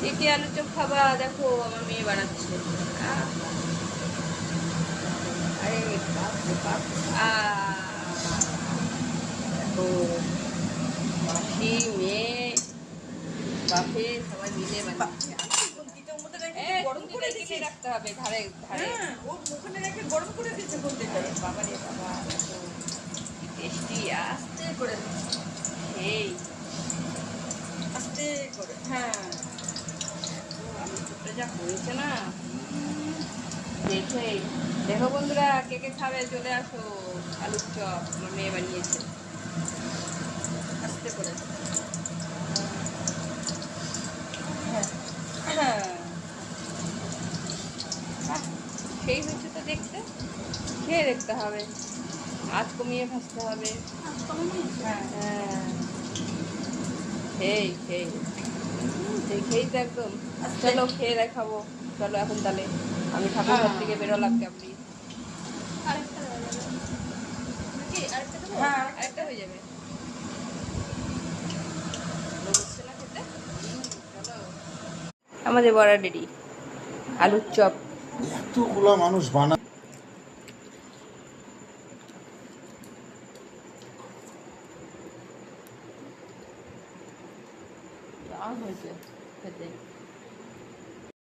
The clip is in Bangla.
একে আলু চপ খাবা? দেখো আমার মেয়ে বানাচ্ছে। আরে বাপ রে বাপ। দেখো মাসি, মেয়ে, বাপে সবাই মিলে বানাচ্ছে। গরম করে দিয়েছি, রাখতে হবে ধারে ধারে। ও ওখানে রেখে গরম করে দিয়েছে কোন থেকে? বাবা রে বাবা, দেখো কি টেস্টি। আস্তে করে দিচ্ছি, সেই আস্তে করে। আলু চপটা যা হয়েছে না, দেখে দেখো বন্ধুরা, কে কে খাবে চলে আসো। আলুর চপ আমার মেয়ে বানিয়েছে। আস্তে করে। বাহ, সেই হচ্ছে তো দেখতে। খেয়ে দেখতে হবে, আজ কমিয়ে ভাজতে হবে। হ্যাঁ, হ্যাঁ, সেই সেই দেখেই তো একদম। চলো খেয়ে দেখাবো। চলো এখন তাহলে আমি ঠাকুর ঘর থেকে বেরোলাম কেমনি। হ্যাঁ, আরেকটা হয়ে যাবে। বসছে না খেতে। চলো, আমাদের বড়া রেডি, আলুর চপ। এতগুলা মানুষ বানায়। হয়েছে খেতে।